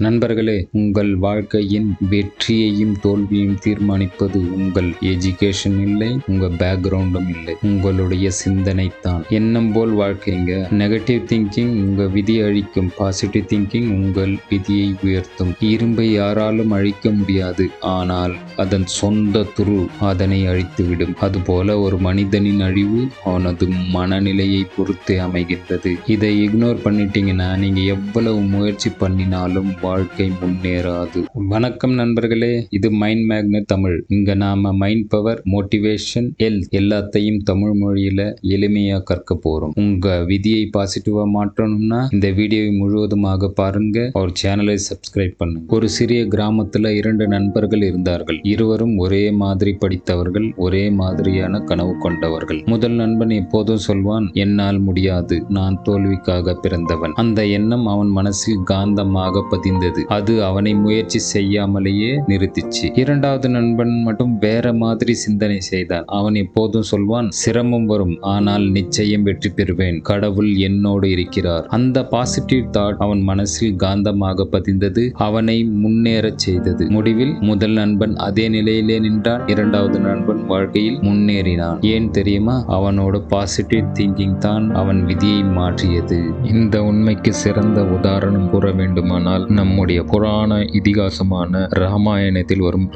நண்பர்களே, உங்கள் வாழ்க்கையின் வெற்றியையும் தோல்வியையும் தீர்மானிப்பது உங்கள் எஜுகேஷன் இல்லை, உங்க பேக்ரவுண்டும் இல்லை, உங்களுடைய சிந்தனை தான். எண்ணம் போல் வாழ்க்கைங்க. நெகட்டிவ் திங்கிங் உங்க விதியை அழிக்கும், பாசிட்டிவ் திங்கிங் உங்கள் விதியை உயர்த்தும். இரும்பை யாராலும் அழிக்க முடியாது, ஆனால் அதன் சொந்த துரு அதனை அழித்துவிடும். அதுபோல ஒரு மனிதனின் அழிவு அவனது மனநிலையை பொறுத்தே அமைகின்றது. இதை இக்னோர் பண்ணிட்டீங்கன்னா நீங்க எவ்வளவு முயற்சி பண்ணினாலும் வாழ்க்கை முன்னேறாது. வணக்கம் நண்பர்களே, இது மைண்ட் மேக்னெட் தமிழ். இங்க நாம மைண்ட் பவர், மோட்டிவேஷன், ஹெல்த் எல்லாத்தையும் தமிழ் மொழியில எளிமையா கற்க போறோம். உங்க விதியை பாசிட்டிவா மாற்றணும்னா இந்த வீடியோவை முழுவதுமாக பாருங்க. அவர் சேனலை சப்ஸ்கிரைப் பண்ணுங்க. ஒரு சிறிய கிராமத்துல 2 நண்பர்கள் இருந்தார்கள். இருவரும் ஒரே மாதிரி படித்தவர்கள், ஒரே மாதிரியான கனவு கொண்டவர்கள். முதல் நண்பன் எப்போதும் சொல்வான், என்னால் முடியாது, நான் தோல்விக்காக பிறந்தவன். அந்த எண்ணம் அவன் மனசில் காந்தமாக பதிந்தது. அது அவனை முயற்சி செய்யாமலேயே நிறுத்திச்சு. இரண்டாவது நண்பன் மட்டும் வேற மாதிரி சிந்தனை செய்தான். அவன் எப்போதும் சொல்வான், சிரமம் வரும், ஆனால் நிச்சயம் வெற்றி பெறுவேன், கடவுள் என்னோடு இருக்கிறார். அந்த பாசிட்டிவ் தாட் அவன் மனசில் காந்தமாக பதிந்தது, அவனை முன்னேறச் செய்தது. முடிவில் முதல் நண்பன் அதே நிலையிலே நின்றான். இரண்டாவது நண்பன் வாழ்க்கையில் முன்னேறினான். ஏன் தெரியுமா? அவனோட பாசிட்டிவ் திங்கிங் தான் அவன் விதியை மாற்றியது. இந்த உண்மைக்கு சிறந்த உதாரணம் கூற வேண்டுமானால் நம்முடைய புராண இதிகாசமான ராமாயணத்தில் வரும்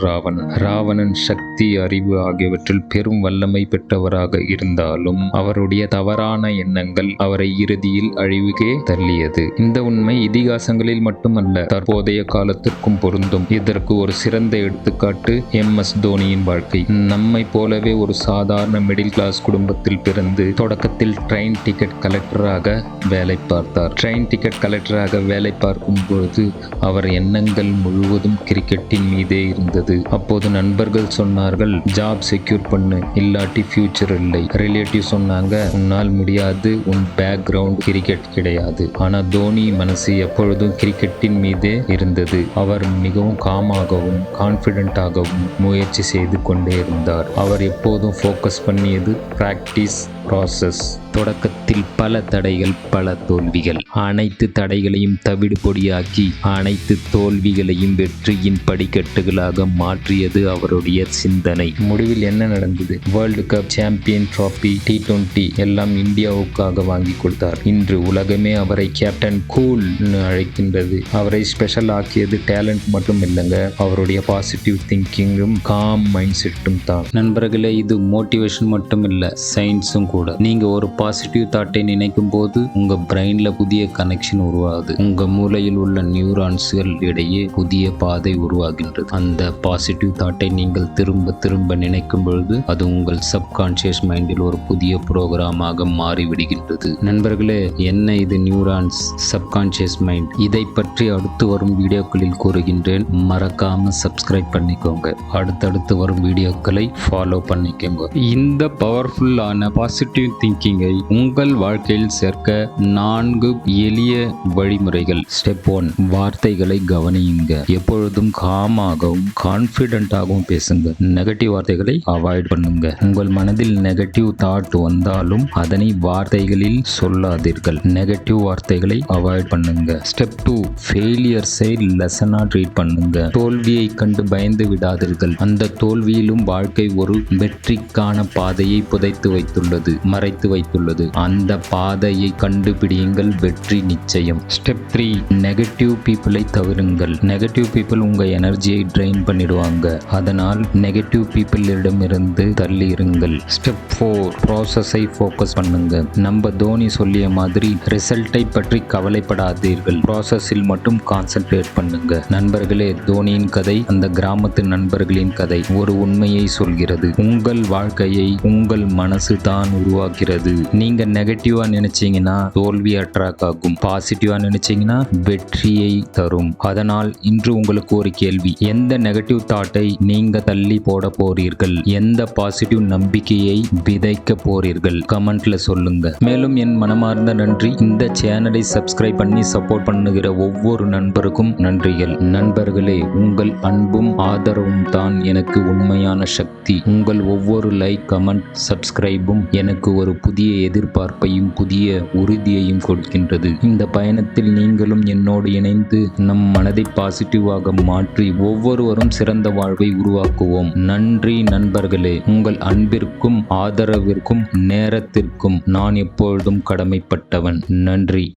ராவணன் சக்தி, அறிவு ஆகியவற்றில் பெரும் வல்லமை பெற்றவராக இருந்தாலும் அவருடைய தவறான எண்ணங்கள் அவரை இறுதியில் அழிவுக்கே தள்ளியது. இந்த உண்மை இதிகாசங்களில் மட்டுமல்ல, தற்போதைய காலத்திற்கும் பொருந்தும். இதற்கு ஒரு சிறந்த எடுத்துக்காட்டு MS தோனியின் வாழ்க்கை. நம்மை போலவே ஒரு சாதாரண மிடில் கிளாஸ் குடும்பத்தில் பிறந்து தொடக்கத்தில் ட்ரெயின் டிக்கெட் கலெக்டராக வேலை பார்த்தார். ட்ரெயின் டிக்கெட் கலெக்டராக வேலை பார்க்கும் பொழுது அவர் எண்ணங்கள் முழுவதும் கிரிக்கெட்டின் மீதே இருந்தது. அப்போது நண்பர்கள் சொன்னார்கள், ஜாப் செக்யூர் பண்ணு, இல்லாட்டி ஃபியூச்சர் இல்லை. ரிலேட்டிவ் சொன்னாங்க, உன்னால் முடியாது, உன் பேக்ரவுண்ட் கிரிக்கெட் கிடையாது. ஆனா தோனி மனசு எப்பொழுதும் கிரிக்கெட்டின் மீதே இருந்தது. அவர் மிகவும் காமாகவும் கான்பிடென்டாகவும் முயற்சி செய்து கொண்டே இருந்தார். அவர் எப்போதும் ஃபோக்கஸ் பண்ணியது பிராக்டிஸ், ப்ராசஸ். தொடக்கத்தில் பல தடைகள், பல தோல்விகள். அனைத்து தடைகளையும் தவிடு பொடியாக்கி அனைத்து தோல்விகளையும் வெற்றியின் படிக்கட்டுகளாக மாற்றியது அவருடைய சிந்தனை. முடிவில் என்ன நடந்தது? World cup, champion trophy, T20 எல்லாம் இந்தியாவுக்காக வாங்கி கொடுத்தார். இன்று உலகமே அவரை கேப்டன் கூல் அழைக்கின்றது. அவரை ஸ்பெஷல் ஆக்கியது டேலண்ட் மட்டும் இல்லைங்க, அவருடைய பாசிட்டிவ் திங்கிங்கும் காம் மைண்ட் செட்டும் தான். நண்பர்களே, இது மோட்டிவேஷன் மட்டும் இல்ல, சயின்ஸும் கூட. நீங்க ஒரு பாசிட்டிவ் தாட்டை நினைக்கும் போது உங்க பிரெயின்ல புதிய கனெக்ஷன் உருவாகுது. உங்க மூளையில் உள்ள நியூரான்ஸ்கள் இடையே புதிய பாதை உருவாகின்றது. அந்த பாசிட்டிவ் தாட்டை நீங்கள் திரும்ப திரும்ப நினைக்கும் பொழுது அது உங்கள் சப்கான்சியஸ் மைண்டில் ஒரு புதிய புரோகிராமாக மாறிவிடுகின்றது. நண்பர்களே, என்ன இது நியூரான்ஸ், சப்கான்சியஸ் மைண்ட்? இதை பற்றி அடுத்து வரும் வீடியோக்களில் கூறுகின்றேன். மறக்காம சப்ஸ்கிரைப் பண்ணிக்கோங்க. அடுத்தடுத்து வரும் வீடியோக்களை ஃபாலோ பண்ணிக்கோங்க. இந்த பவர்ஃபுல்லான பாசிட்டிவ் திங்கிங்கை உங்கள் வாழ்க்கையில் சேர்க்க 4 எளிய வழிமுறைகள். ஸ்டெப் 1, வார்த்தைகளை கவனியுங்க. எப்பொழுதும் காமாகவும் கான்பிடென்டாகவும் பேசுங்க. நெகட்டிவ் வார்த்தைகளை அவாய்ட் பண்ணுங்க. உங்கள் மனதில் நெகட்டிவ் தாட் வந்தாலும் அதனை வார்த்தைகளில் சொல்லாதீர்கள். நெகட்டிவ் வார்த்தைகளை அவாய்ட் பண்ணுங்க. ஸ்டெப் 2, ஃபெயிலியர்ஸை லெசனா ட்ரீட் பண்ணுங்க. தோல்வியை கண்டு பயந்து விடாதீர்கள். அந்த தோல்வியிலும் வாழ்க்கை ஒரு வெற்றிக்கான பாதையை புதைத்து வைத்துள்ளது, மறைத்து வைத்துள்ளது. அந்த பாதையை கண்டுபிடியுங்கள், வெற்றி நிச்சயம். ஸ்டெப் 3, நெகட்டிவ் பீப்புளை தவிருங்கள். நெகட்டிவ் பீப்புள் உங்க எனர்ஜியை ட்ரெயின் பண்ணிடுவாங்க. அதனால் நெகட்டிவ் பீப்புளிடமிருந்து தள்ளி இருங்கள். ஸ்டெப் 4, ப்ராசஸை ஃபோக்கஸ் பண்ணுங்க. நம்ம தோனி சொல்லிய மாதிரி ரிசல்ட்டை பற்றி கவலைப்படாதீர்கள், ப்ராசஸில் மட்டும் கான்சென்ட்ரேட் பண்ணுங்க. நண்பர்களே, தோனியின் கதை அந்த கிராமத்து நண்பர்களின் கதை ஒரு உண்மையை சொல்கிறது. உங்கள் வாழ்க்கையை உங்கள் மனசு தான் உருவாக்கிறது. நீங்க நெகட்டிவா நினைச்சீங்கன்னா தோல்வி அட்ராக்ட் ஆகும், பாசிட்டிவா நினைச்சீங்கன்னா வெற்றியை தரும். அதனால் இன்று உங்களுக்கு ஒரு கேள்வி, எந்த நெகட்டிவ் தாட்டை நீங்க தள்ளி போட போறீர்கள்? எந்த பாசிட்டிவ் நம்பிக்கையை விதைக்க போறீர்கள்? கமெண்ட்ல சொல்லுங்க. மேலும் என் மனமார்ந்த நன்றி. இந்த சேனலை சப்ஸ்கிரைப் பண்ணி சப்போர்ட் பண்ணுகிற ஒவ்வொரு நண்பருக்கும் நன்றிகள். நண்பர்களே, உங்கள் அன்பும் ஆதரவும் தான் எனக்கு உண்மையான சக்தி. உங்கள் ஒவ்வொரு லைக், கமெண்ட், சப்ஸ்கிரைபும் எனக்கு ஒரு புதிய எதிர்பார்ப்பையும் புதிய உறுதியையும் கொடுக்கின்றது. இந்த பயணத்தில் நீங்களும் என்னோடு இணைந்து நம் மனதை பாசிட்டிவாக மாற்றி ஒவ்வொருவரும் சிறந்த வாழ்வை உருவாக்குவோம். நன்றி நண்பர்களே. உங்கள் அன்பிற்கும் ஆதரவிற்கும் நேரத்திற்கும் நான் எப்பொழுதும் கடமைப்பட்டவன். நன்றி.